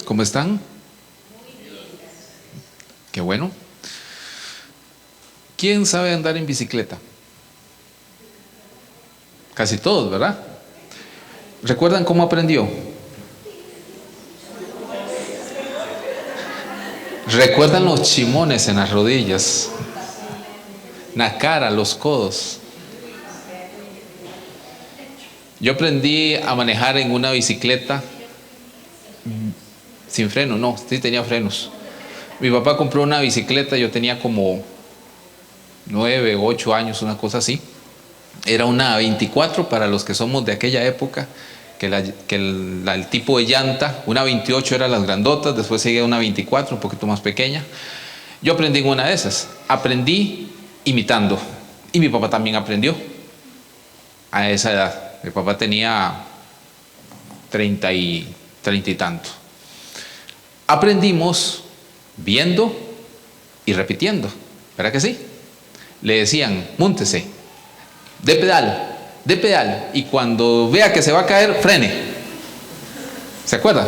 ¿Cómo están? Qué bueno. ¿Quién sabe andar en bicicleta? Casi todos, ¿verdad? ¿Recuerdan cómo aprendió? ¿Recuerdan los chimones en las rodillas? La cara, los codos. Yo aprendí a manejar en una bicicleta sin freno, no, sí tenía frenos. Mi papá compró una bicicleta, yo tenía como 9 o 8 años, una cosa así. Era una 24 para los que somos de aquella época, que el tipo de llanta, una 28 era las grandotas, después seguía una 24, un poquito más pequeña. Yo aprendí en una de esas, aprendí imitando, y mi papá también aprendió a esa edad. Mi papá tenía 30 y tanto. Aprendimos viendo y repitiendo, ¿verdad que sí? Le decían, múntese, de pedal, y cuando vea que se va a caer, frene. ¿Se acuerda?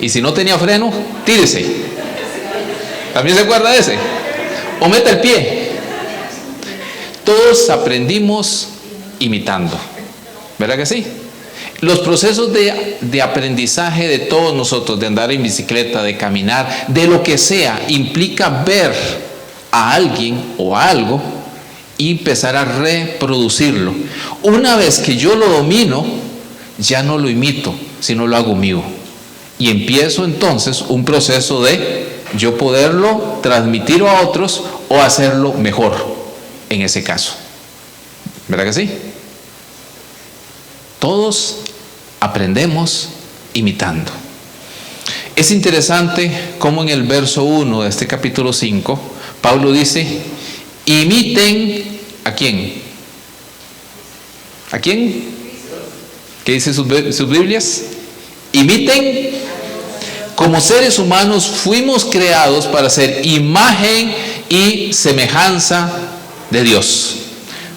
Y si no tenía freno, tírese. ¿También se acuerda de ese? O meta el pie. Todos aprendimos imitando, ¿verdad que sí? Los procesos de aprendizaje de todos nosotros, de andar en bicicleta, de caminar, de lo que sea, implica ver a alguien o a algo y empezar a reproducirlo. Una vez que yo lo domino, ya no lo imito, sino lo hago mío. Y empiezo entonces un proceso de yo poderlo transmitir a otros o hacerlo mejor, en ese caso. ¿Verdad que sí? Todos aprendemos imitando. Es interesante cómo en el verso 1 de este capítulo 5, Pablo dice, imiten ¿a quién? ¿A quién? ¿Qué dice sus Biblias? Imiten. Como seres humanos fuimos creados para ser imagen y semejanza de Dios.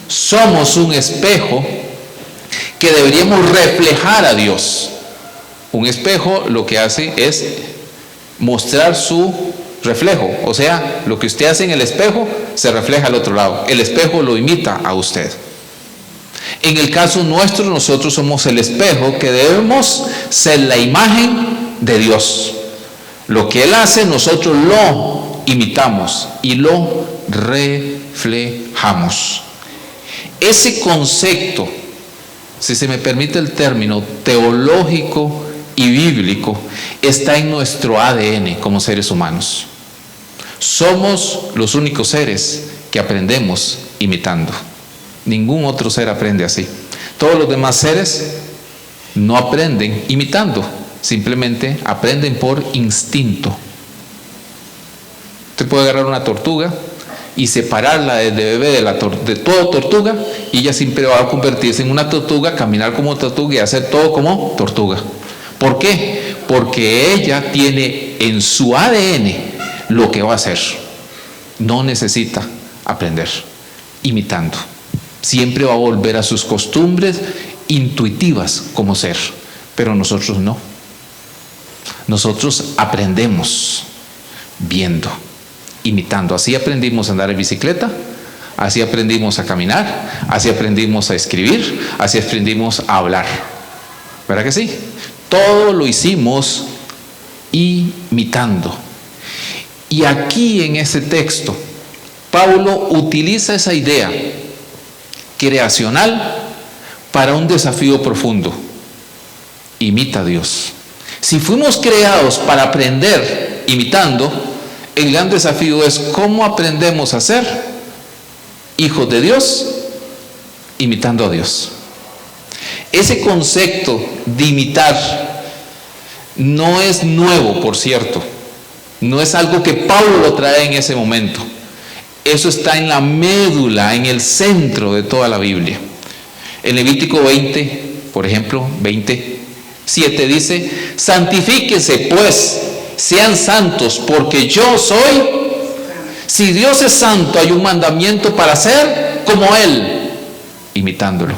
Somos un espejo que deberíamos reflejar a Dios. Un espejo lo que hace es mostrar su reflejo, o sea, lo que usted hace en el espejo se refleja al otro lado. El espejo lo imita a usted. En el caso nuestro, nosotros somos el espejo que debemos ser la imagen de Dios. Lo que Él hace, nosotros lo imitamos y lo reflejamos. Ese concepto, si se me permite el término, teológico y bíblico, está en nuestro ADN como seres humanos. Somos los únicos seres que aprendemos imitando. Ningún otro ser aprende así. Todos los demás seres no aprenden imitando, simplemente aprenden por instinto. Usted puede agarrar una tortuga y separarla de bebé de toda tortuga, y ella siempre va a convertirse en una tortuga, caminar como tortuga y hacer todo como tortuga. ¿Por qué? Porque ella tiene en su ADN lo que va a hacer. No necesita aprender imitando. Siempre va a volver a sus costumbres intuitivas como ser, pero nosotros no. Nosotros aprendemos viendo, imitando. Así aprendimos a andar en bicicleta, así aprendimos a caminar, así aprendimos a escribir, así aprendimos a hablar. ¿Verdad que sí? Todo lo hicimos imitando. Y aquí en ese texto, Pablo utiliza esa idea creacional para un desafío profundo. Imita a Dios. Si fuimos creados para aprender imitando, el gran desafío es cómo aprendemos a ser hijos de Dios imitando a Dios. Ese concepto de imitar no es nuevo, por cierto. No es algo que Pablo lo trae en ese momento. Eso está en la médula, en el centro de toda la Biblia. En Levítico 20, por ejemplo, 27 dice, santifíquense pues, sean santos, porque yo soy. Si Dios es santo, hay un mandamiento para ser como Él, imitándolo.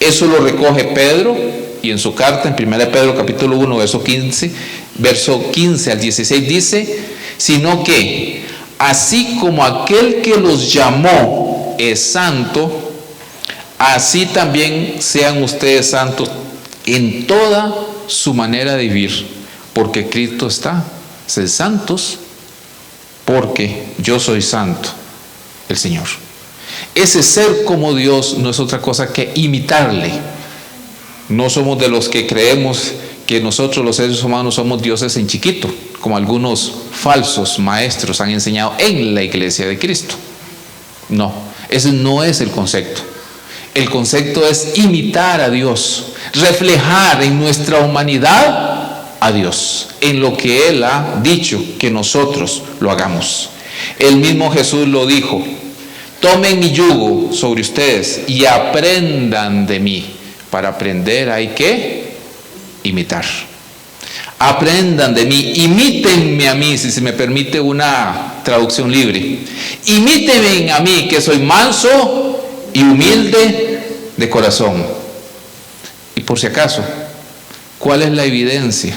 Eso lo recoge Pedro Y en su carta, en 1 Pedro capítulo 1, verso 15 al 16, dice, sino que así como aquel que los llamó es santo, así también sean ustedes santos en toda su manera de vivir, porque Cristo está. Sed santos, porque yo soy santo, el Señor. Ese ser como Dios no es otra cosa que imitarle. No somos de los que creemos que nosotros los seres humanos somos dioses en chiquito, como algunos falsos maestros han enseñado en la iglesia de Cristo. No, ese no es el concepto. El concepto es imitar a Dios, reflejar en nuestra humanidad a Dios, en lo que Él ha dicho que nosotros lo hagamos. El mismo Jesús lo dijo: tomen mi yugo sobre ustedes y aprendan de mí. Para aprender hay que imitar. Aprendan de mí, imítenme a mí, si se me permite una traducción libre. Imítenme a mí, que soy manso y humilde de corazón. Y por si acaso, ¿cuál es la evidencia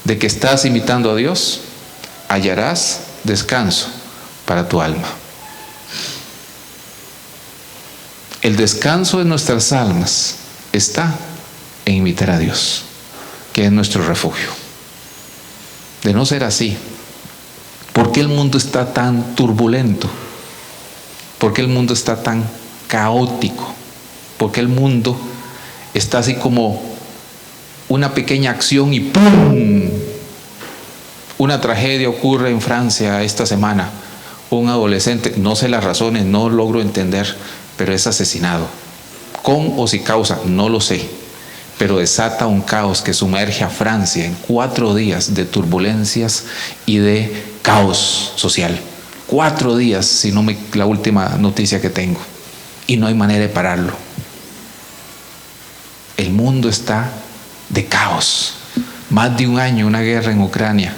de que estás imitando a Dios? Hallarás descanso para tu alma. El descanso de nuestras almas está en imitar a Dios, que es nuestro refugio. De no ser así, ¿por qué el mundo está tan turbulento? ¿Por qué el mundo está tan caótico? ¿Por qué el mundo está así como una pequeña acción y ¡pum! Una tragedia ocurre en Francia esta semana. Un adolescente, no sé las razones, no logro entender, pero es asesinado. Con o sin causa, no lo sé, pero desata un caos que sumerge a Francia en 4 días de turbulencias y de caos social. 4 días, si no la última noticia que tengo, y no hay manera de pararlo. El mundo está de caos. Más de un año, una guerra en Ucrania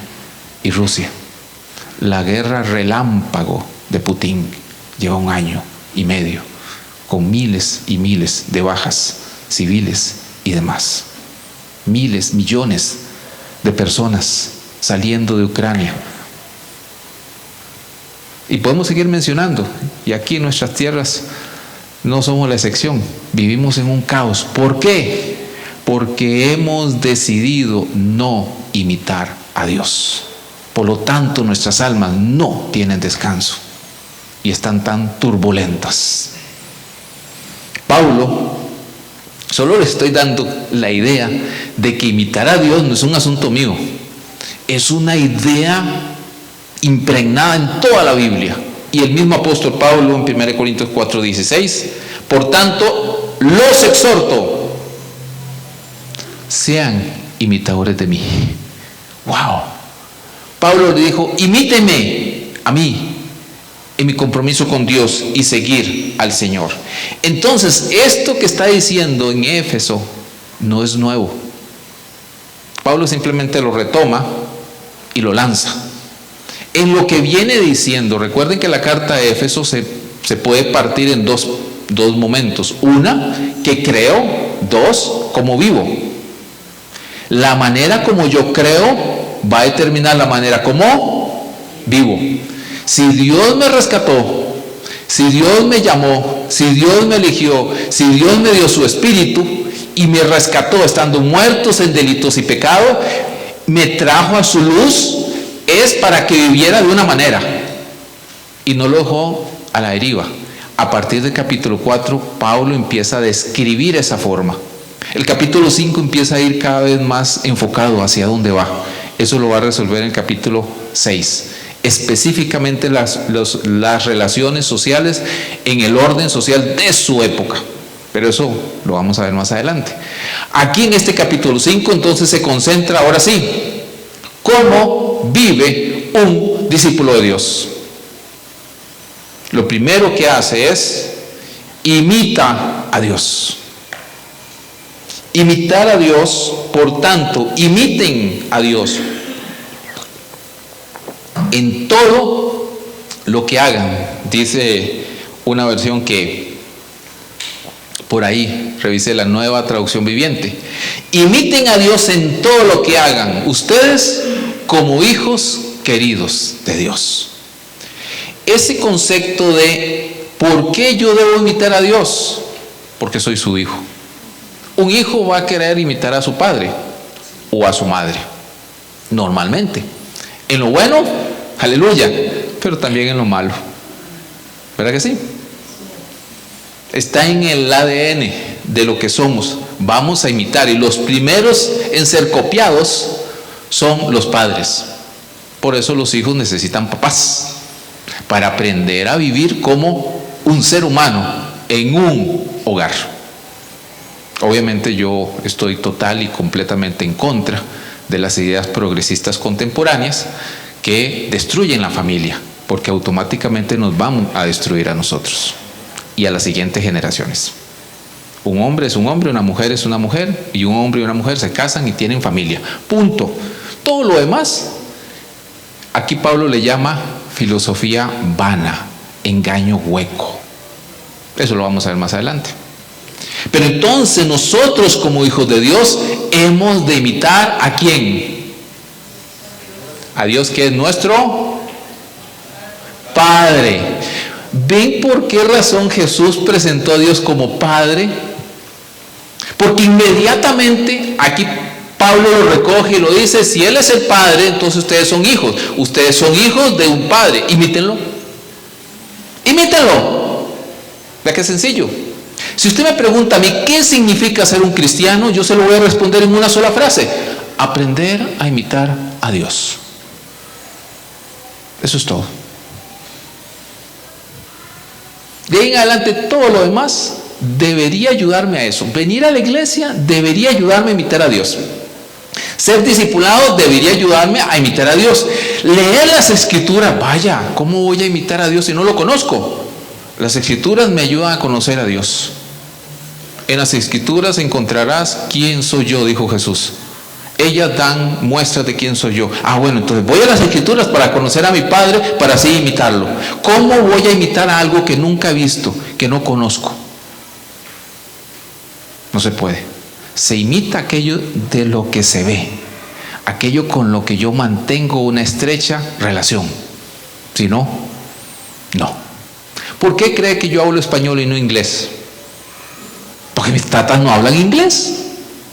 y Rusia. La guerra relámpago de Putin lleva 1 año y medio, con miles y miles de bajas civiles y demás. Miles, millones de personas saliendo de Ucrania. Y podemos seguir mencionando. Y aquí en nuestras tierras no somos la excepción. Vivimos en un caos. ¿Por qué? Porque hemos decidido no imitar a Dios. Por lo tanto, nuestras almas no tienen descanso y están tan turbulentas. Pablo, solo le estoy dando la idea de que imitar a Dios no es un asunto mío, es una idea impregnada en toda la Biblia. Y el mismo apóstol Pablo en 1 Corintios 4:16, por tanto, los exhorto, sean imitadores de mí. ¡Wow! Pablo le dijo: imíteme a mí en mi compromiso con Dios y seguir al Señor. Entonces, esto que está diciendo en Éfeso no es nuevo. Pablo simplemente lo retoma y lo lanza. En lo que viene diciendo, recuerden que la carta de Éfeso se puede partir en dos momentos. Una, que creo. 2, como vivo. La manera como yo creo va a determinar la manera como vivo. Si Dios me rescató, si Dios me llamó, si Dios me eligió, si Dios me dio su espíritu y me rescató estando muertos en delitos y pecado, me trajo a su luz, es para que viviera de una manera y no lo dejó a la deriva. A partir del capítulo 4, Pablo empieza a describir esa forma. El capítulo 5 empieza a ir cada vez más enfocado hacia dónde va. Eso lo va a resolver en el capítulo 6. Específicamente las relaciones sociales en el orden social de su época. Pero eso lo vamos a ver más adelante. Aquí en este capítulo 5 entonces se concentra ahora sí, cómo vive un discípulo de Dios. Lo primero que hace es imita a Dios. Imitar a Dios, por tanto, imiten a Dios en todo lo que hagan. Dice una versión que Por ahí, revise la Nueva Traducción Viviente. Imiten a Dios en todo lo que hagan, ustedes como hijos queridos de Dios. Ese concepto de ¿por qué yo debo imitar a Dios? Porque soy su hijo. Un hijo va a querer imitar a su padre o a su madre, normalmente. En lo bueno, aleluya, pero también en lo malo. ¿Verdad que sí? Está en el ADN de lo que somos. Vamos a imitar, y los primeros en ser copiados son los padres. Por eso los hijos necesitan papás, para aprender a vivir como un ser humano en un hogar. Obviamente yo estoy total y completamente en contra de las ideas progresistas contemporáneas que destruyen la familia, porque automáticamente nos van a destruir a nosotros y a las siguientes generaciones. Un hombre es un hombre, una mujer es una mujer, y un hombre y una mujer se casan y tienen familia. Punto. Todo lo demás, aquí Pablo le llama filosofía vana, engaño hueco. Eso lo vamos a ver más adelante. Pero entonces nosotros como hijos de Dios hemos de imitar ¿a quién? A Dios, que es nuestro Padre. ¿Ven por qué razón Jesús presentó a Dios como Padre? Porque inmediatamente aquí Pablo lo recoge y lo dice: si Él es el Padre, entonces ustedes son hijos. Ustedes son hijos de un Padre. Imítenlo. Imítenlo. ¿Vea qué sencillo? Si usted me pregunta a mí qué significa ser un cristiano, yo se lo voy a responder en una sola frase: aprender a imitar a Dios. Eso es todo. De ahí en adelante todo lo demás debería ayudarme a eso. Venir a la iglesia debería ayudarme a imitar a Dios. Ser discipulado debería ayudarme a imitar a Dios. Leer las escrituras, vaya, ¿cómo voy a imitar a Dios si no lo conozco? Las escrituras me ayudan a conocer a Dios. En las escrituras encontrarás quién soy yo, dijo Jesús. Ellas dan muestras de quién soy yo. Bueno, entonces voy a las escrituras para conocer a mi Padre, para así imitarlo. ¿Cómo voy a imitar a algo que nunca he visto, que no conozco? No se puede. Se imita aquello de lo que se ve, aquello con lo que yo mantengo una estrecha relación. Si no, no. ¿Por qué cree que yo hablo español y no inglés? Porque mis tatas no hablan inglés.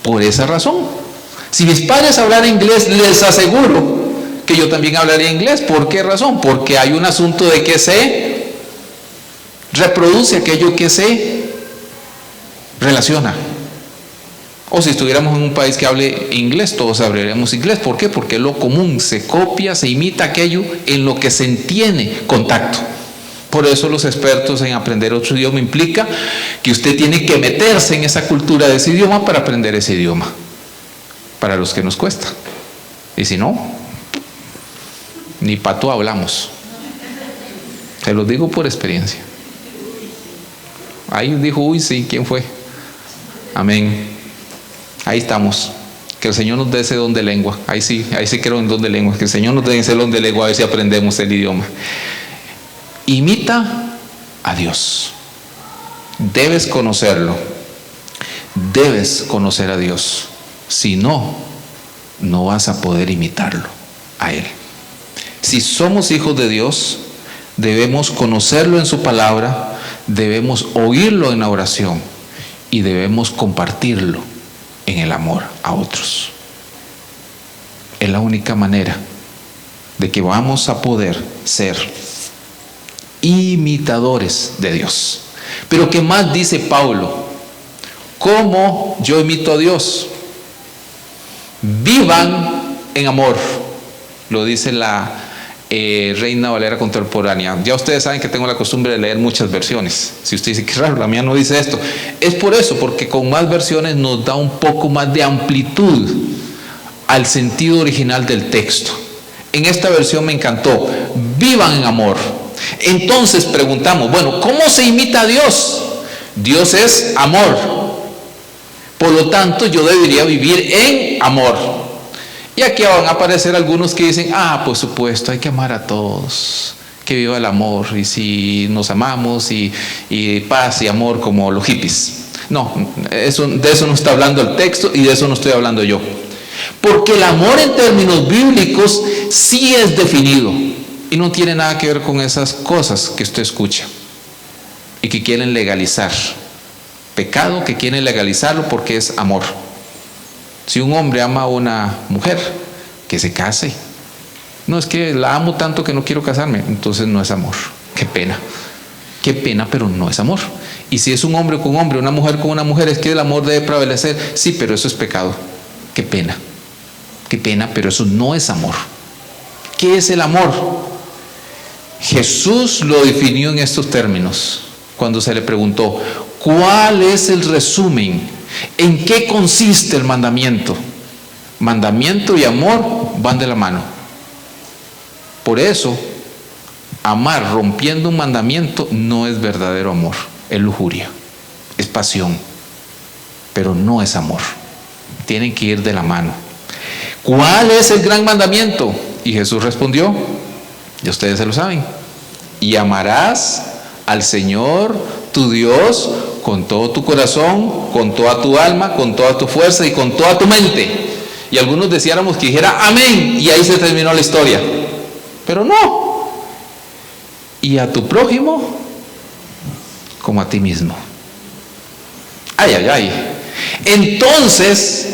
Por esa razón. Si mis padres hablaran inglés, les aseguro que yo también hablaría inglés. ¿Por qué razón? Porque hay un asunto de que se reproduce aquello que se relaciona. O si estuviéramos en un país que hable inglés, todos hablaríamos inglés. ¿Por qué? Porque es lo común, se copia, se imita aquello en lo que se entiende contacto. Por eso los expertos en aprender otro idioma implica que usted tiene que meterse en esa cultura de ese idioma para aprender ese idioma. Para los que nos cuesta. Y si no, ni pato hablamos. Se los digo por experiencia. Ahí dijo, uy, sí, ¿quién fue? Amén. Ahí estamos. Que el Señor nos dé ese don de lengua. Ahí sí creo en don de lengua. Que el Señor nos dé ese don de lengua, a ver si aprendemos el idioma. Imita a Dios. Debes conocerlo. Debes conocer a Dios. Si no, no vas a poder imitarlo a Él. Si somos hijos de Dios, debemos conocerlo en su palabra, debemos oírlo en la oración y debemos compartirlo en el amor a otros. Es la única manera de que vamos a poder ser imitadores de Dios. Pero ¿qué más dice Pablo? ¿Cómo yo imito a Dios? Vivan en amor, lo dice la Reina Valera Contemporánea. Ya ustedes saben que tengo la costumbre de leer muchas versiones. Si usted dice que raro, la mía no dice esto, es por eso, porque con más versiones nos da un poco más de amplitud al sentido original del texto. En esta versión me encantó: vivan en amor. Entonces preguntamos, bueno, ¿cómo se imita a Dios? Dios es amor. Por lo tanto, yo debería vivir en amor. Y aquí van a aparecer algunos que dicen, por supuesto, hay que amar a todos. Que viva el amor. Y si nos amamos y paz y amor como los hippies. No, de eso no está hablando el texto y de eso no estoy hablando yo. Porque el amor en términos bíblicos sí es definido y no tiene nada que ver con esas cosas que usted escucha y que quieren legalizar. Pecado que quieren legalizarlo porque es amor. Si un hombre ama a una mujer, que se case. No, es que la amo tanto que no quiero casarme. Entonces no es amor. Qué pena, pero no es amor. Y si es un hombre con hombre, una mujer con una mujer, es que el amor debe prevalecer. Sí, pero eso es pecado. Qué pena, pero eso no es amor. ¿Qué es el amor? Jesús lo definió en estos términos cuando se le preguntó: ¿cuál es el resumen? ¿En qué consiste el mandamiento? Mandamiento y amor van de la mano. Por eso, amar rompiendo un mandamiento no es verdadero amor, es lujuria, es pasión, pero no es amor. Tienen que ir de la mano. ¿Cuál es el gran mandamiento? Y Jesús respondió, y ustedes se lo saben: y amarás al Señor tu Dios con todo tu corazón, con toda tu alma, con toda tu fuerza y con toda tu mente. Y algunos deseáramos que dijera amén y ahí se terminó la historia, pero no. Y a tu prójimo como a ti mismo. Ay, ay, ay. Entonces,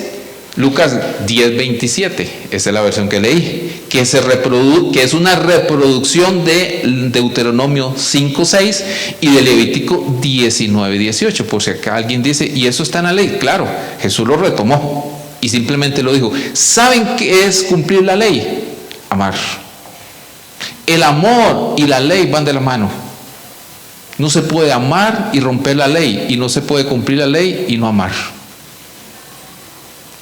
Lucas 10:27, esa es la versión que leí, que es una reproducción de Deuteronomio 5:6 y de Levítico 19:18, por si acá alguien dice, ¿y eso está en la ley? Claro, Jesús lo retomó y simplemente lo dijo. ¿Saben qué es cumplir la ley? Amar. El amor y la ley van de la mano. No se puede amar y romper la ley, y no se puede cumplir la ley y no amar.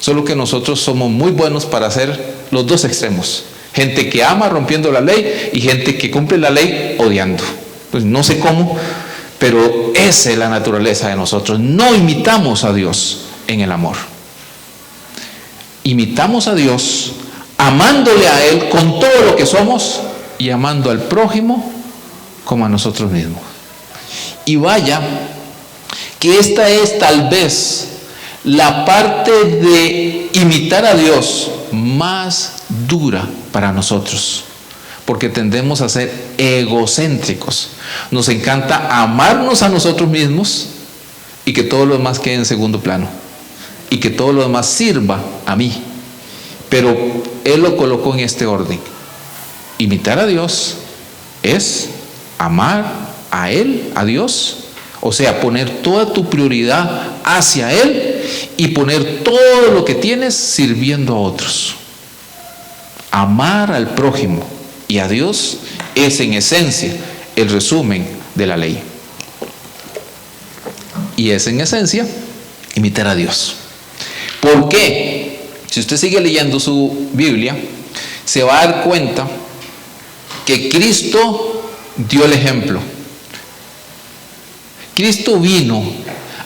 Solo que nosotros somos muy buenos para hacer los dos extremos. Gente que ama rompiendo la ley y gente que cumple la ley odiando. Pues no sé cómo, pero esa es la naturaleza de nosotros. No imitamos a Dios en el amor. Imitamos a Dios amándole a Él con todo lo que somos y amando al prójimo como a nosotros mismos. Y vaya que esta es tal vez la parte de imitar a Dios más dura para nosotros, porque tendemos a ser egocéntricos. Nos encanta amarnos a nosotros mismos y que todo lo demás quede en segundo plano y que todo lo demás sirva a mí. Pero Él lo colocó en este orden. Imitar a Dios es amar a Él, a Dios, o sea, poner toda tu prioridad hacia Él y poner todo lo que tienes sirviendo a otros. Amar al prójimo y a Dios es en esencia el resumen de la ley. Y es en esencia imitar a Dios. ¿Por qué? Si usted sigue leyendo su Biblia, se va a dar cuenta que Cristo dio el ejemplo. Cristo vino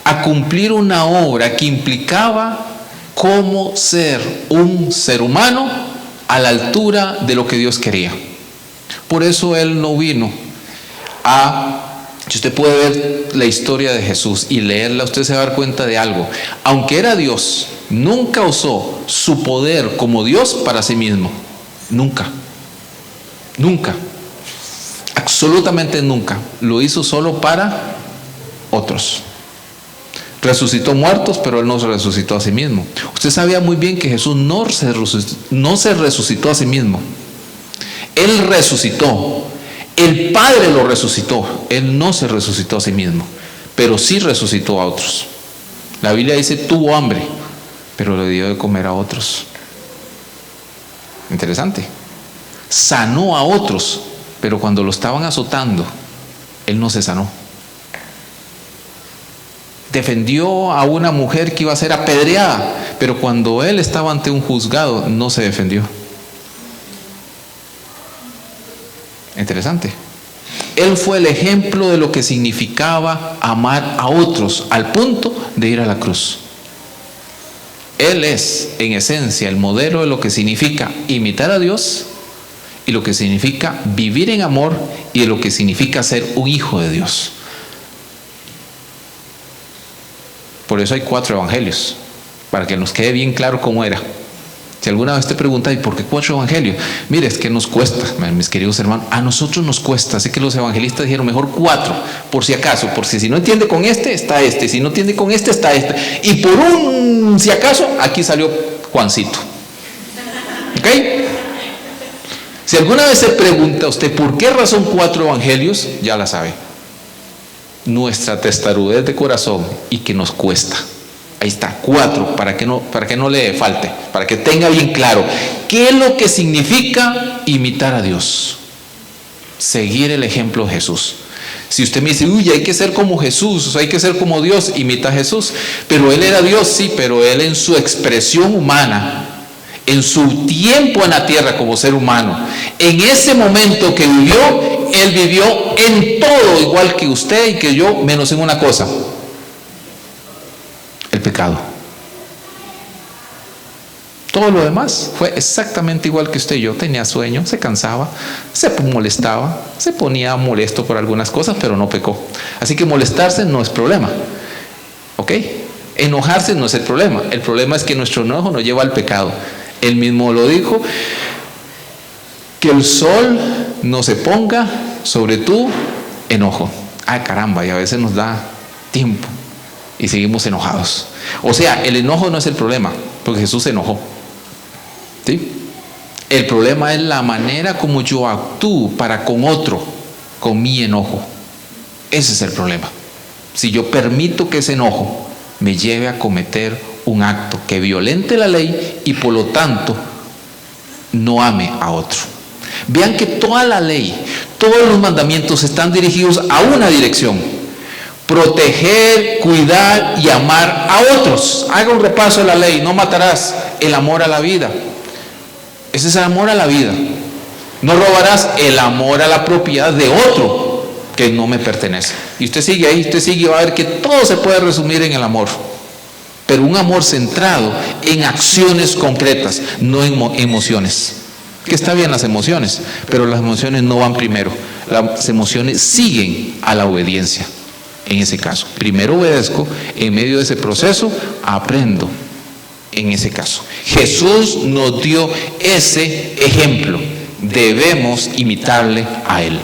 a cumplir una obra que implicaba cómo ser un ser humano a la altura de lo que Dios quería. Por eso Él no vino si usted puede ver la historia de Jesús y leerla, usted se va a dar cuenta de algo. Aunque era Dios, nunca usó su poder como Dios para sí mismo. Nunca. Absolutamente nunca. Lo hizo solo para otros. Resucitó muertos, pero Él no se resucitó a sí mismo. Usted sabía muy bien que Jesús no se resucitó a sí mismo. Él resucitó. El Padre lo resucitó. Él no se resucitó a sí mismo, pero sí resucitó a otros. La Biblia dice, tuvo hambre, pero le dio de comer a otros. Interesante. Sanó a otros, pero cuando lo estaban azotando, Él no se sanó. Defendió a una mujer que iba a ser apedreada, pero cuando Él estaba ante un juzgado, no se defendió. Interesante. Él fue el ejemplo de lo que significaba amar a otros, al punto de ir a la cruz. Él es, en esencia, el modelo de lo que significa imitar a Dios y lo que significa vivir en amor y de lo que significa ser un hijo de Dios. Por eso hay 4 evangelios, para que nos quede bien claro cómo era. Si alguna vez te preguntas, ¿y por qué 4 evangelios? Mire, es que nos cuesta, mis queridos hermanos, a nosotros nos cuesta. Así que los evangelistas dijeron, mejor 4, por si acaso, por si no entiende con este, está este, si no entiende con este, está este. Y por un, si acaso, aquí salió Juancito. ¿Ok? Si alguna vez se pregunta a usted, ¿por qué razón 4 evangelios? Ya la sabe. Nuestra testarudez de corazón y que nos cuesta. Ahí está, 4, para que no le falte, para que tenga bien claro qué es lo que significa imitar a Dios. Seguir el ejemplo de Jesús. Si usted me dice, uy, hay que ser como Jesús, o sea, hay que ser como Dios, imita a Jesús. Pero Él era Dios, sí, pero Él en su expresión humana, en su tiempo en la tierra como ser humano, en ese momento que vivió, Él vivió en todo, igual que usted y que yo, menos en una cosa: el pecado. Todo lo demás fue exactamente igual que usted y yo. Tenía sueño, se cansaba, se molestaba, se ponía molesto por algunas cosas, pero no pecó. Así que molestarse no es problema, ¿ok? Enojarse no es el problema. El problema es que nuestro enojo nos lleva al pecado. Él mismo lo dijo, que el sol no se ponga sobre tu enojo. Ay, caramba, y a veces nos da tiempo y seguimos enojados. O sea, el enojo no es el problema, porque Jesús se enojó. ¿Sí? El problema es la manera como yo actúo para con otro, con mi enojo. Ese es el problema. Si yo permito que ese enojo me lleve a cometer un acto que violente la ley y por lo tanto no ame a otro. Vean que toda la ley, todos los mandamientos están dirigidos a una dirección: proteger, cuidar y amar a otros. Haga un repaso de la ley: no matarás, el amor a la vida. Ese es el amor a la vida. No robarás, el amor a la propiedad de otro que no me pertenece. Y usted sigue ahí, usted sigue y va a ver que todo se puede resumir en el amor. Pero un amor centrado en acciones concretas, no en emociones. Que está bien las emociones, pero las emociones no van primero. Las emociones siguen a la obediencia. En ese caso, primero obedezco, en medio de ese proceso aprendo. En ese caso, Jesús nos dio ese ejemplo. Debemos imitarle a Él.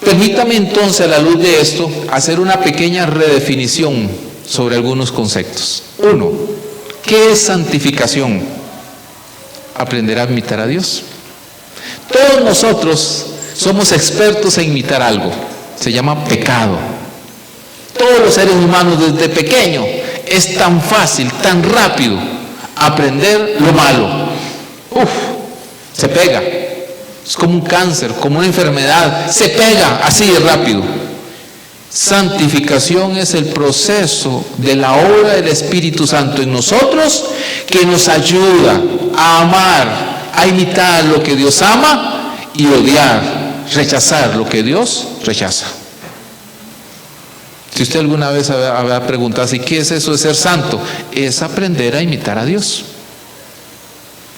Permítame entonces, a la luz de esto, hacer una pequeña redefinición sobre algunos conceptos. 1. ¿Qué es santificación? Aprender a imitar a Dios. Todos nosotros somos expertos en imitar algo. Se llama pecado. Todos los seres humanos desde pequeño es tan fácil, tan rápido aprender lo malo. Se pega. Es como un cáncer, como una enfermedad. Se pega así de rápido. Santificación es el proceso de la obra del Espíritu Santo en nosotros que nos ayuda a amar, a imitar lo que Dios ama y odiar, rechazar lo que Dios rechaza. Si usted alguna vez habrá preguntado, ¿qué es eso de ser santo? Es aprender a imitar a Dios.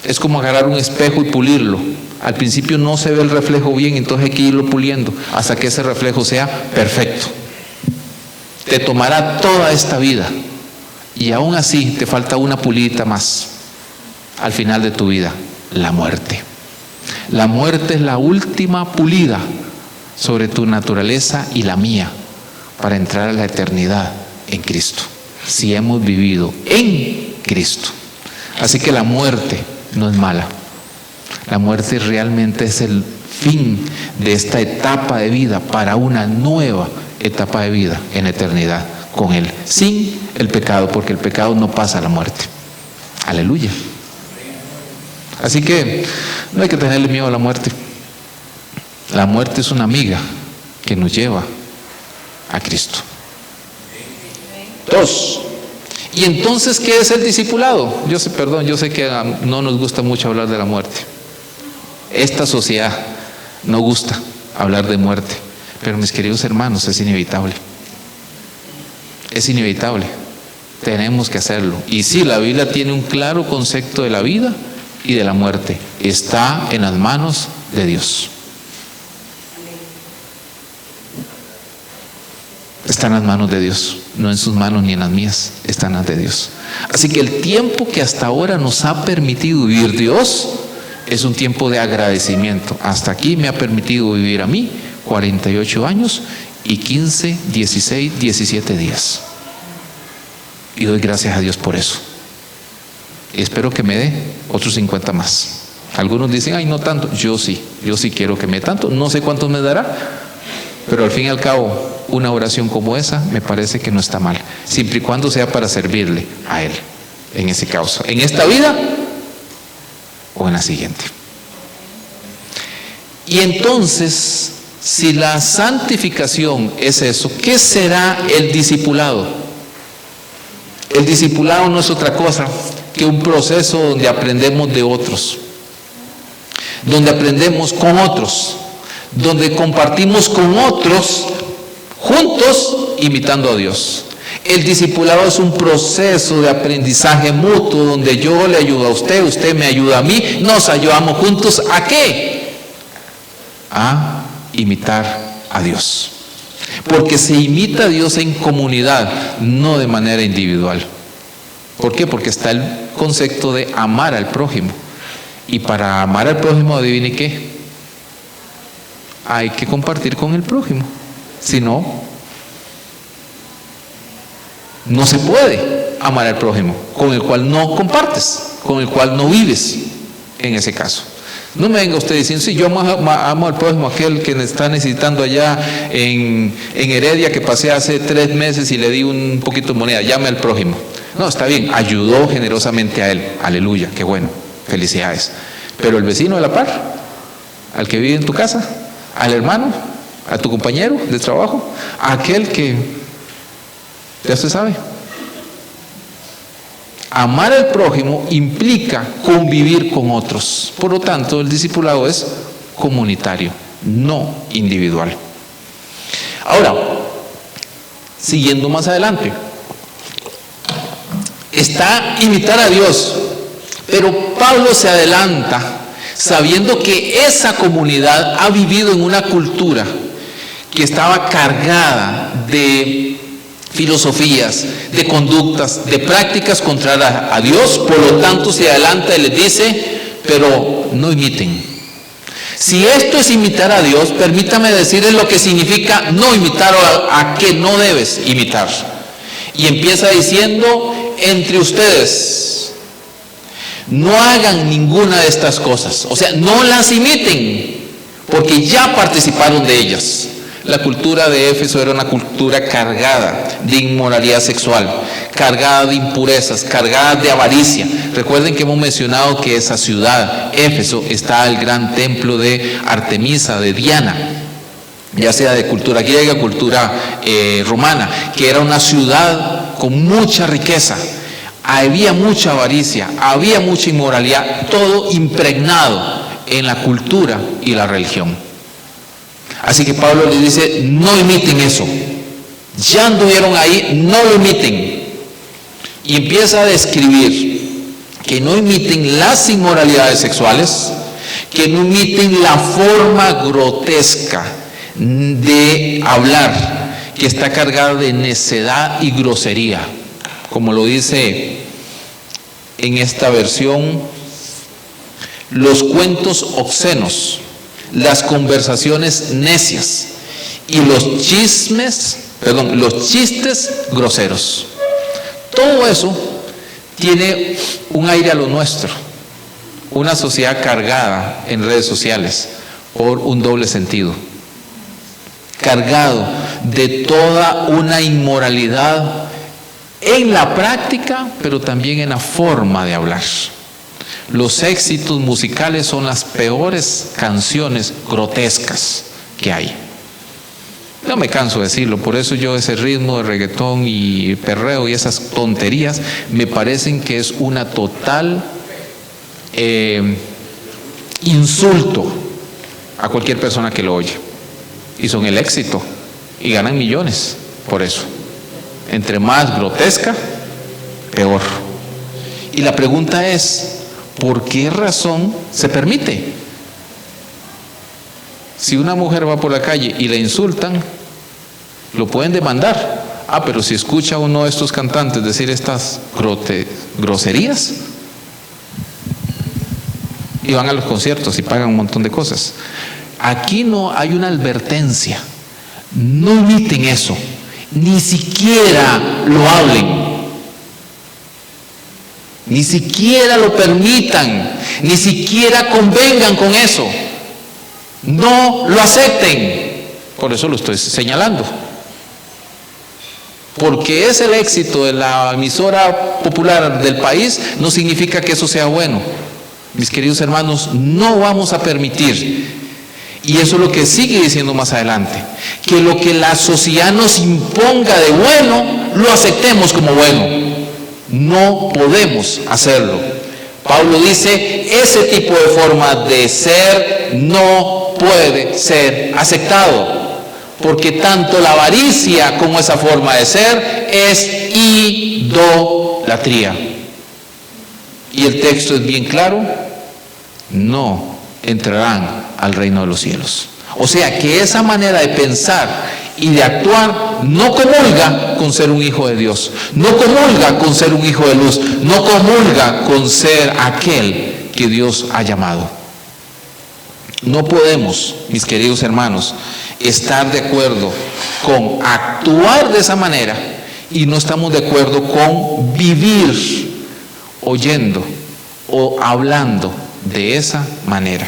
Es como agarrar un espejo y pulirlo. Al principio no se ve el reflejo bien, entonces hay que irlo puliendo hasta que ese reflejo sea perfecto. Te tomará toda esta vida y aún así te falta una pulidita más al final de tu vida: la muerte. La muerte es la última pulida sobre tu naturaleza y la mía para entrar a la eternidad en Cristo, si hemos vivido en Cristo. Así que la muerte no es mala. La muerte realmente es el fin de esta etapa de vida para una nueva etapa de vida en eternidad con Él, sin el pecado, porque el pecado no pasa a la muerte. Aleluya. Así que no hay que tenerle miedo a la muerte. La muerte es una amiga que nos lleva a Cristo. 2. ¿Y entonces qué es el discipulado? Yo sé que no nos gusta mucho hablar de la muerte. Esta sociedad no gusta hablar de muerte, pero mis queridos hermanos, es inevitable. Es inevitable. Tenemos que hacerlo. Y sí, la Biblia tiene un claro concepto de la vida y de la muerte. Está en las manos de Dios. está en las manos de Dios, no en sus manos ni en las mías, está en las de Dios. Así que el tiempo que hasta ahora nos ha permitido vivir Dios es un tiempo de agradecimiento. Hasta aquí me ha permitido vivir a mí 48 años y 15, 16, 17 días. Y doy gracias a Dios por eso. Y espero que me dé otros 50 más. Algunos dicen, ay, no tanto. Yo sí quiero que me dé tanto. No sé cuántos me dará, pero al fin y al cabo, una oración como esa me parece que no está mal, siempre y cuando sea para servirle a Él, en ese caso, en esta vida o en la siguiente. Y entonces, si la santificación es eso, ¿qué será el discipulado? El discipulado no es otra cosa que un proceso donde aprendemos de otros, donde aprendemos con otros, donde compartimos con otros, juntos, imitando a Dios. El discipulado es un proceso de aprendizaje mutuo, donde yo le ayudo a usted, usted me ayuda a mí, nos ayudamos juntos. ¿A qué? A imitar a Dios. Porque se imita a Dios en comunidad, no de manera individual. ¿Por qué? Porque está el concepto de amar al prójimo. Y para amar al prójimo, adivine qué, hay que compartir con el prójimo. Si no, no se puede amar al prójimo, con el cual no compartes, con el cual no vives, en ese caso. No me venga usted diciendo, sí, yo amo al prójimo, aquel que está necesitando allá en Heredia, que pasé hace 3 meses y le di un poquito de moneda, llame al prójimo. No, está bien, ayudó generosamente a él, aleluya, qué bueno, felicidades. Pero el vecino de la par, al que vive en tu casa, al hermano, a tu compañero de trabajo, a aquel que, ya usted sabe. Amar al prójimo implica convivir con otros. Por lo tanto, el discipulado es comunitario, no individual. Ahora, siguiendo más adelante, está imitar a Dios, pero Pablo se adelanta sabiendo que esa comunidad ha vivido en una cultura que estaba cargada de filosofías, de conductas, de prácticas contrarias a Dios. Por lo tanto, se adelanta y les dice, pero no imiten. Si esto es imitar a Dios, permítame decirles lo que significa no imitar, a que no debes imitar. Y empieza diciendo, entre ustedes, no hagan ninguna de estas cosas. O sea, no las imiten, porque ya participaron de ellas. La cultura de Éfeso era una cultura cargada de inmoralidad sexual, cargada de impurezas, cargada de avaricia. Recuerden que hemos mencionado que esa ciudad, Éfeso, está el gran templo de Artemisa, de Diana, ya sea de cultura griega, cultura romana, que era una ciudad con mucha riqueza. Había mucha avaricia, había mucha inmoralidad, todo impregnado en la cultura y la religión. Así que Pablo les dice, no imiten eso. Ya anduvieron ahí, no lo imiten. Y empieza a describir que no imiten las inmoralidades sexuales, que no imiten la forma grotesca de hablar, que está cargada de necedad y grosería, como lo dice en esta versión, los cuentos obscenos, las conversaciones necias y los chistes groseros. Todo eso tiene un aire a lo nuestro, una sociedad cargada en redes sociales por un doble sentido, cargado de toda una inmoralidad en la práctica, pero también en la forma de hablar. Los éxitos musicales son las peores canciones grotescas que hay. No me canso de decirlo, por eso yo ese ritmo de reggaetón y perreo y esas tonterías me parecen que es una total insulto a cualquier persona que lo oye. Y son el éxito y ganan millones por eso. Entre más grotesca, peor. Y la pregunta es, ¿por qué razón se permite? Si una mujer va por la calle y la insultan, lo pueden demandar. Pero si escucha a uno de estos cantantes decir estas groserías, y van a los conciertos y pagan un montón de cosas. Aquí no hay una advertencia. No imiten eso, ni siquiera lo hablen, ni siquiera lo permitan, ni siquiera convengan con eso. No lo acepten. Por eso lo estoy señalando. Porque es el éxito de la emisora popular del país, no significa que eso sea bueno. Mis queridos hermanos, no vamos a permitir, y eso es lo que sigue diciendo más adelante, que lo que la sociedad nos imponga de bueno, lo aceptemos como bueno. No podemos hacerlo. Pablo dice, ese tipo de forma de ser no puede ser aceptado. Porque tanto la avaricia como esa forma de ser es idolatría. Y el texto es bien claro, no entrarán al reino de los cielos. O sea que esa manera de pensar y de actuar no comulga con ser un hijo de Dios, no comulga con ser un hijo de luz, no comulga con ser aquel que Dios ha llamado. No podemos, mis queridos hermanos, estar de acuerdo con actuar de esa manera y no estamos de acuerdo con vivir oyendo o hablando de esa manera.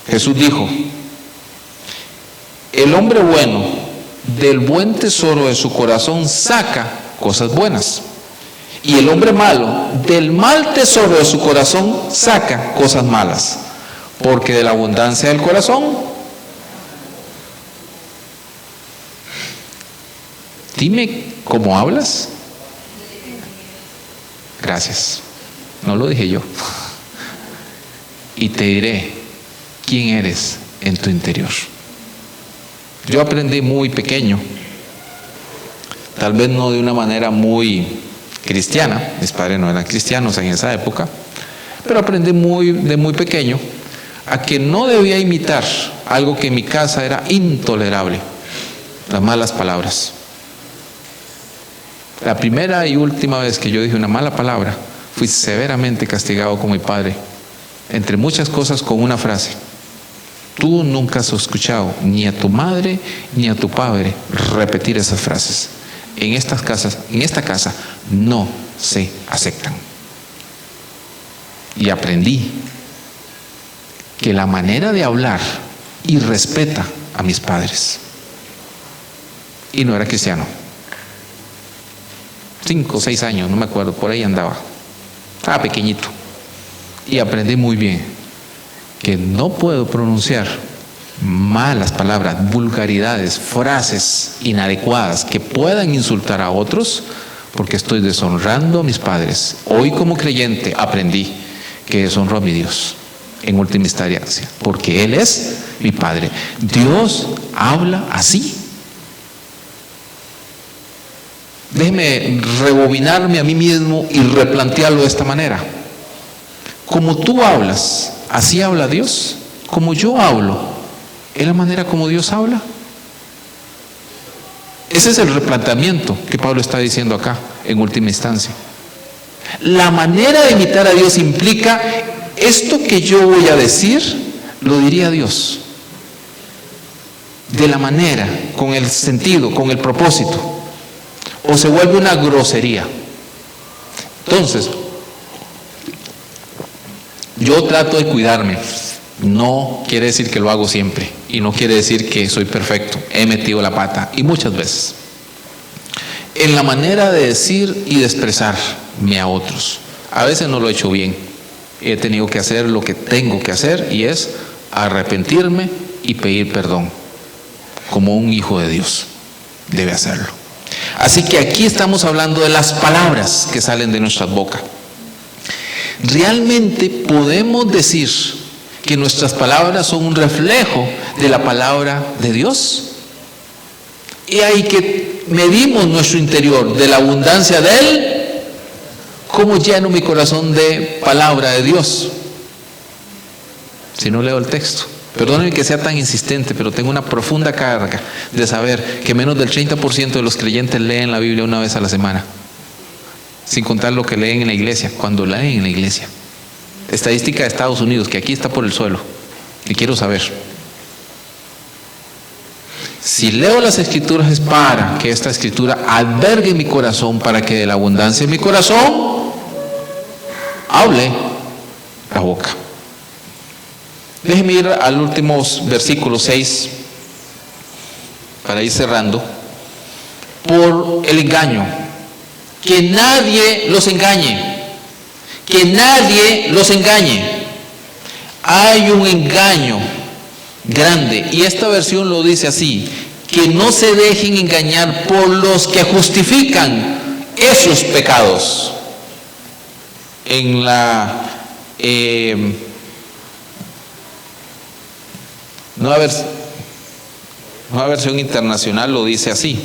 Jesús dijo, el hombre bueno del buen tesoro de su corazón saca cosas buenas, y el hombre malo del mal tesoro de su corazón saca cosas malas, porque de la abundancia del corazón. Dime cómo hablas. Gracias. No lo dije yo. Y te diré quién eres en tu interior. Yo aprendí muy pequeño, tal vez no de una manera muy cristiana, mis padres no eran cristianos en esa época, pero aprendí de muy pequeño a que no debía imitar algo que en mi casa era intolerable: las malas palabras. La primera y última vez que yo dije una mala palabra, fui severamente castigado con mi padre, entre muchas cosas, con una frase: tú nunca has escuchado ni a tu madre ni a tu padre repetir esas frases. En esta casa no se aceptan. Y aprendí que la manera de hablar irrespeta a mis padres. Y no era cristiano. 5 o 6 años, no me acuerdo, por ahí andaba. Estaba pequeñito. Y aprendí muy bien que no puedo pronunciar malas palabras, vulgaridades, frases inadecuadas que puedan insultar a otros, porque estoy deshonrando a mis padres. Hoy, como creyente, aprendí que deshonro a mi Dios en última instancia, porque Él es mi Padre. Dios habla así. Déjeme rebobinarme a mí mismo y replantearlo de esta manera. Como tú hablas, así habla Dios. Como yo hablo, ¿es la manera como Dios habla? Ese es el replanteamiento que Pablo está diciendo acá, en última instancia. La manera de imitar a Dios implica: esto que yo voy a decir, lo diría Dios. De la manera, con el sentido, con el propósito. O se vuelve una grosería. Entonces, yo trato de cuidarme. No quiere decir que lo hago siempre, y no quiere decir que soy perfecto. He metido la pata, y muchas veces, en la manera de decir y de expresarme a otros. A veces no lo he hecho bien. He tenido que hacer lo que tengo que hacer, y es arrepentirme y pedir perdón, como un hijo de Dios debe hacerlo. Así que aquí estamos hablando de las palabras que salen de nuestras bocas. ¿Realmente podemos decir que nuestras palabras son un reflejo de la palabra de Dios? Y ahí que medimos nuestro interior de la abundancia de Él. ¿Cómo lleno mi corazón de palabra de Dios? Si no leo el texto. Perdónenme que sea tan insistente, pero tengo una profunda carga de saber que menos del 30% de los creyentes leen la Biblia una vez a la semana, sin contar lo que leen en la iglesia, cuando leen en la iglesia. Estadística de Estados Unidos, que aquí está por el suelo, y quiero saber. Si leo las escrituras es para que esta escritura albergue mi corazón, para que de la abundancia de mi corazón hable la boca. Déjenme ir al último versículo 6 para ir cerrando. Por el engaño, que nadie los engañe, que nadie los engañe. Hay un engaño grande, y esta versión lo dice así: que no se dejen engañar por los que justifican esos pecados. En la nueva versión internacional lo dice así: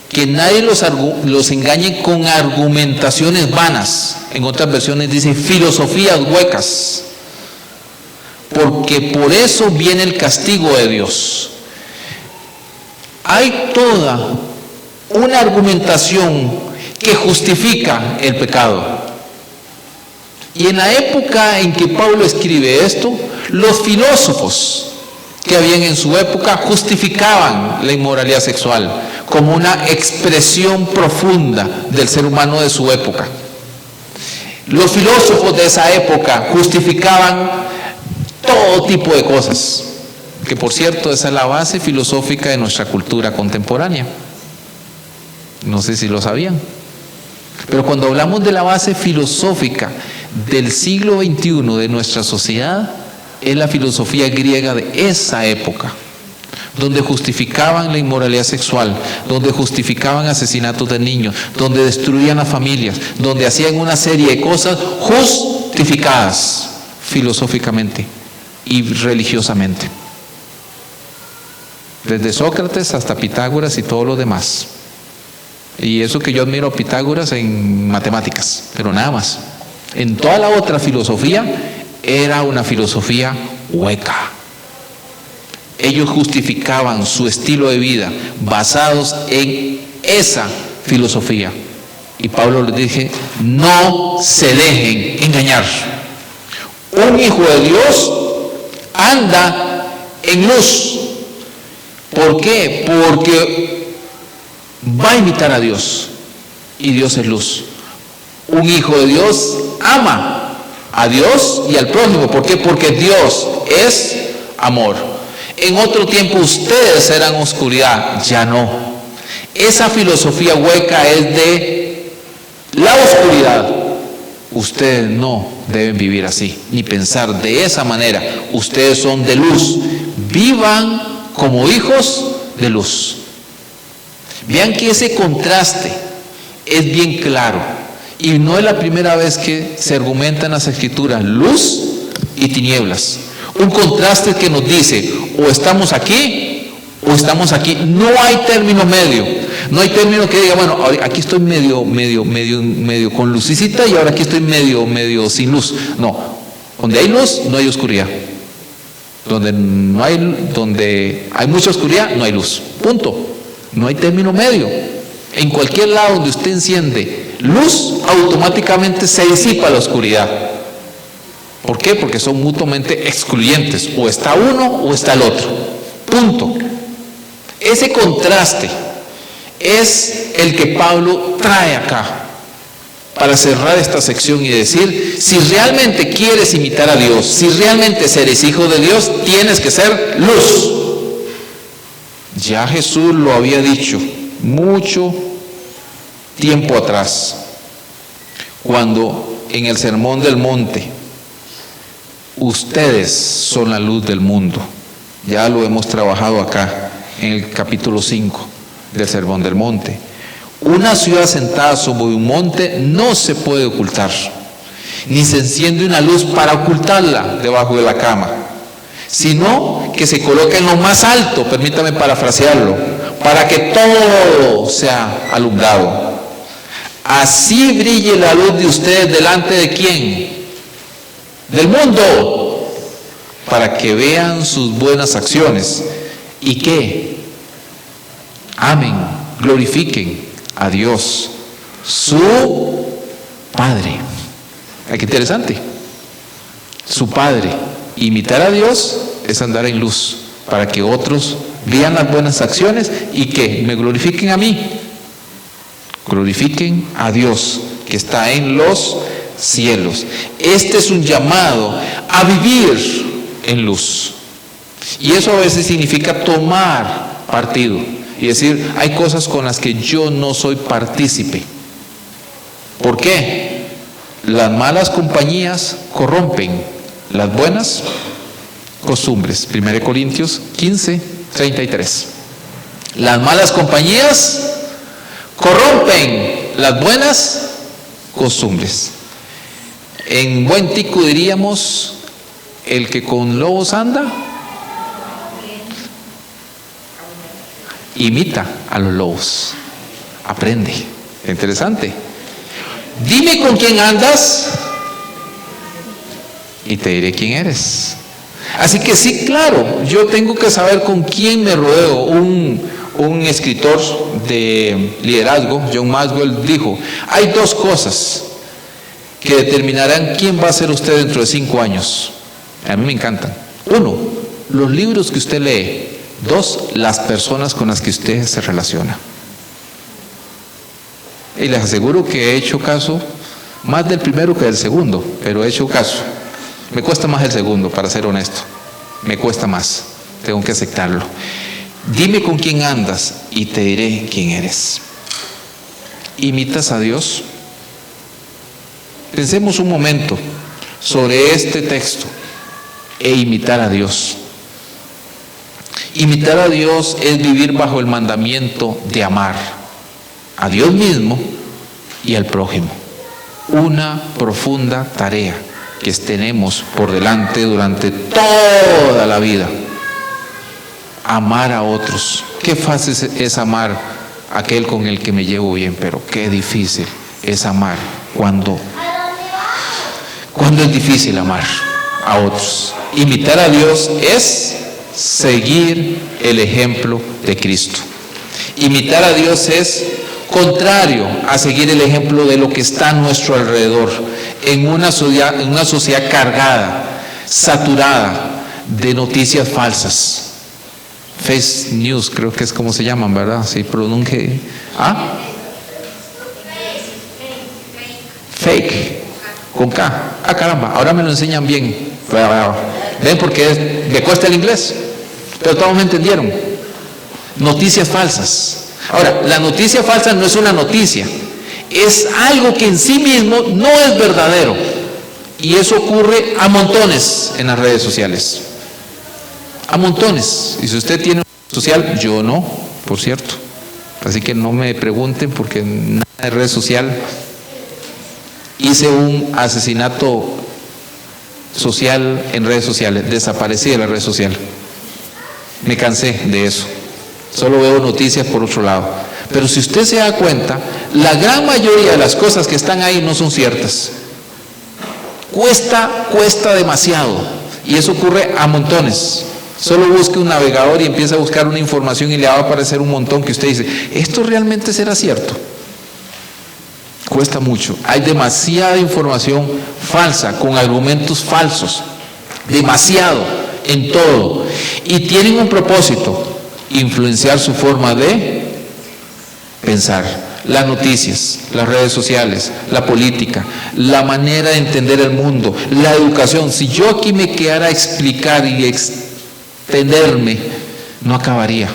que nadie los engañe con argumentaciones vanas. En otras versiones dice filosofías huecas, porque por eso viene el castigo de Dios. Hay toda una argumentación que justifica el pecado. Y en la época en que Pablo escribe esto, los filósofos que habían en su época justificaban la inmoralidad sexual como una expresión profunda del ser humano de su época. Los filósofos de esa época justificaban todo tipo de cosas, que por cierto esa es la base filosófica de nuestra cultura contemporánea. No sé si lo sabían. Pero cuando hablamos de la base filosófica del siglo XXI de nuestra sociedad, es la filosofía griega de esa época, donde justificaban la inmoralidad sexual, donde justificaban asesinatos de niños, donde destruían las familias, donde hacían una serie de cosas justificadas filosóficamente y religiosamente. Desde Sócrates hasta Pitágoras y todo lo demás. Y eso que yo admiro a Pitágoras en matemáticas, pero nada más. En toda la otra filosofía era una filosofía hueca. Ellos justificaban su estilo de vida basados en esa filosofía. Y Pablo les dice: no se dejen engañar. Un hijo de Dios anda en luz. ¿Por qué? Porque va a imitar a Dios, y Dios es luz. Un hijo de Dios ama a Dios y al prójimo. ¿Por qué? Porque Dios es amor. En otro tiempo ustedes eran oscuridad, ya no. Esa filosofía hueca es de la oscuridad. Ustedes no deben vivir así, ni pensar de esa manera. Ustedes son de luz. Vivan como hijos de luz. Vean que ese contraste es bien claro, y no es la primera vez que se argumenta en las escrituras luz y tinieblas. Un contraste que nos dice: o estamos aquí o estamos aquí. No hay término medio. No hay término que diga: bueno, aquí estoy medio con lucecita, y ahora aquí estoy medio sin luz. No, donde hay luz no hay oscuridad. Donde hay mucha oscuridad no hay luz. Punto. No hay término medio. En cualquier lado donde usted enciende luz, automáticamente se disipa la oscuridad. ¿Por qué? Porque son mutuamente excluyentes. O está uno o está el otro. Punto. Ese contraste es el que Pablo trae acá para cerrar esta sección y decir: si realmente quieres imitar a Dios, si realmente eres hijo de Dios, tienes que ser luz. Ya Jesús lo había dicho mucho tiempo atrás, cuando en el Sermón del Monte: ustedes son la luz del mundo. Ya lo hemos trabajado acá en el capítulo 5 del Sermón del Monte. Una ciudad sentada sobre un monte no se puede ocultar, ni se enciende una luz para ocultarla debajo de la cama, sino que se coloca en lo más alto, permítame parafrasearlo, para que todo sea alumbrado. Así brille la luz de ustedes delante de ¿quién? Del mundo, para que vean sus buenas acciones y que amen, glorifiquen a Dios, su Padre. Qué interesante. Su Padre. Imitar a Dios es andar en luz, para que otros vean las buenas acciones y que me glorifiquen a mí. Glorifiquen a Dios que está en los cielos. Este es un llamado a vivir en luz. Y eso a veces significa tomar partido y decir, hay cosas con las que yo no soy partícipe. ¿Por qué? Las malas compañías corrompen las buenas costumbres. 1 Corintios 15, 33. Las malas compañías corrompen las buenas costumbres. En buen tico diríamos, el que con lobos anda, imita a los lobos, aprende. Interesante. Dime con quién andas y te diré quién eres. Así que sí, claro, yo tengo que saber con quién me rodeo. Un escritor de liderazgo, John Maxwell, dijo, hay dos cosas que determinarán quién va a ser usted dentro de 5 años. A mí me encantan. 1, los libros que usted lee. 2, las personas con las que usted se relaciona. Y les aseguro que he hecho caso más del primero que del segundo, pero he hecho caso. Me cuesta más el segundo, para ser honesto. Me cuesta más, tengo que aceptarlo. Dime con quién andas y te diré quién eres. ¿Imitas a Dios? Pensemos un momento sobre este texto e imitar a Dios. Imitar a Dios es vivir bajo el mandamiento de amar a Dios mismo y al prójimo. Una profunda tarea que tenemos por delante durante toda la vida. Amar a otros. Qué fácil es amar a aquel con el que me llevo bien, pero qué difícil es amar cuando es difícil amar a otros. Imitar a Dios es seguir el ejemplo de Cristo. Imitar a Dios es contrario a seguir el ejemplo de lo que está a nuestro alrededor, en una sociedad cargada, saturada de noticias falsas. Fake news, creo que es como se llaman, ¿verdad? Si pronuncie. ¿Ah? Fake. Con K. Ah, caramba, ahora me lo enseñan bien. ¿Ven? Porque me cuesta el inglés. Pero todos me entendieron. Noticias falsas. Ahora, la noticia falsa no es una noticia. Es algo que en sí mismo no es verdadero. Y eso ocurre a montones en las redes sociales. A montones. Y si usted tiene una red social, yo no, por cierto. Así que no me pregunten porque nada de red social. Hice un asesinato social en redes sociales. Desaparecí de la red social. Me cansé de eso. Solo veo noticias por otro lado. Pero si usted se da cuenta, la gran mayoría de las cosas que están ahí no son ciertas. Cuesta demasiado. Y eso ocurre a montones. Solo busque un navegador y empieza a buscar una información y le va a aparecer un montón que usted dice, ¿esto realmente será cierto? Cuesta mucho. Hay demasiada información falsa, con argumentos falsos. Demasiado, en todo. Y tienen un propósito, influenciar su forma de pensar. Las noticias, las redes sociales, la política, la manera de entender el mundo, la educación. Si yo aquí me quedara a explicar y extenderme, no acabaría.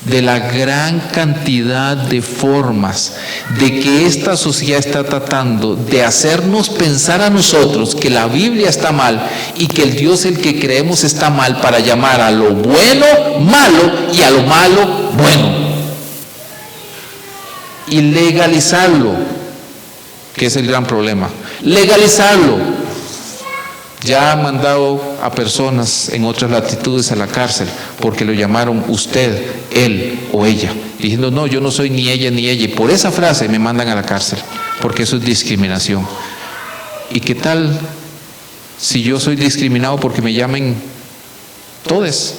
De la gran cantidad de formas de que esta sociedad está tratando de hacernos pensar a nosotros que la Biblia está mal y que el Dios el que creemos está mal, para llamar a lo bueno malo y a lo malo bueno. Y legalizarlo, que es el gran problema. Legalizarlo. Ya han mandado a personas en otras latitudes a la cárcel porque lo llamaron usted, él o ella, diciendo no, yo no soy ni ella ni ella, y por esa frase me mandan a la cárcel porque eso es discriminación. ¿Y qué tal si yo soy discriminado porque me llamen todes?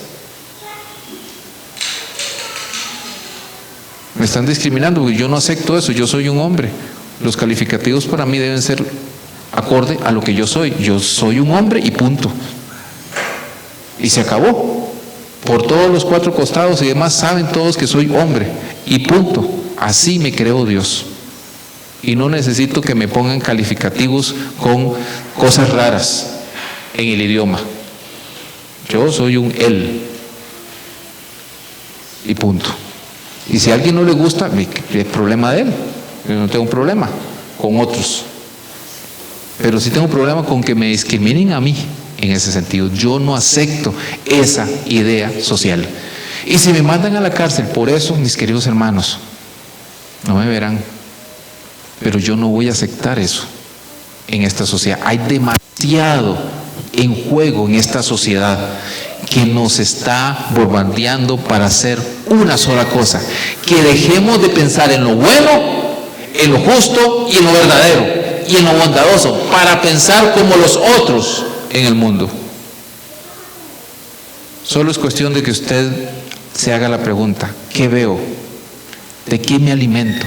Me están discriminando porque yo no acepto eso, yo soy un hombre. Los calificativos para mí deben ser acorde a lo que yo soy. Yo soy un hombre y punto. Y se acabó. Por todos los cuatro costados y demás saben todos que soy hombre y punto. Así me creó Dios. Y no necesito que me pongan calificativos con cosas raras en el idioma. Yo soy un él y punto. Y si a alguien no le gusta, es problema de él. Yo no tengo un problema con otros. Pero sí tengo un problema con que me discriminen a mí en ese sentido. Yo no acepto esa idea social. Y si me mandan a la cárcel por eso, mis queridos hermanos, no me verán. Pero yo no voy a aceptar eso en esta sociedad. Hay demasiado en juego en esta sociedad que nos está bombardeando para hacer una sola cosa: que dejemos de pensar en lo bueno, en lo justo y en lo verdadero y en lo bondadoso, para pensar como los otros en el mundo. Solo es cuestión de que usted se haga la pregunta: ¿qué veo? ¿De qué me alimento?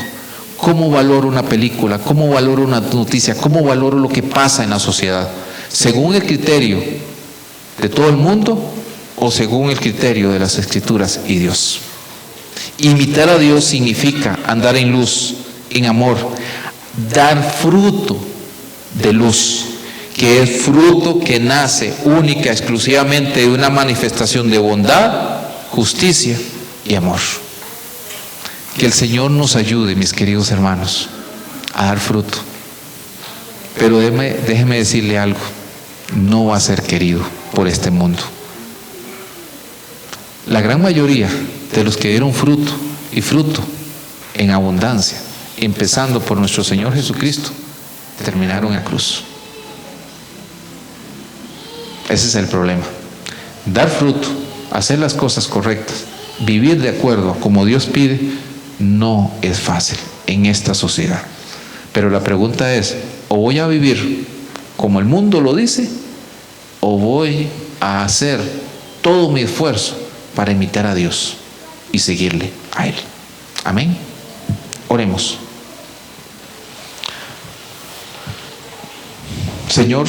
¿Cómo valoro una película? ¿Cómo valoro una noticia? ¿Cómo valoro lo que pasa en la sociedad? ¿Según el criterio de todo el mundo o según el criterio de las Escrituras y Dios? Imitar a Dios significa andar en luz, en amor, dar fruto de luz, que es fruto que nace única, exclusivamente de una manifestación de bondad, justicia y amor. Que el Señor nos ayude, mis queridos hermanos, a dar fruto. Pero déjeme decirle algo: no va a ser querido por este mundo. La gran mayoría de los que dieron fruto y fruto en abundancia, empezando por nuestro Señor Jesucristo, terminaron en la cruz. Ese es el problema. Dar fruto, hacer las cosas correctas, vivir de acuerdo a como Dios pide, no es fácil en esta sociedad. Pero la pregunta es: o voy a vivir como el mundo lo dice, o voy a hacer todo mi esfuerzo para imitar a Dios y seguirle a Él. Amén. Oremos. Señor,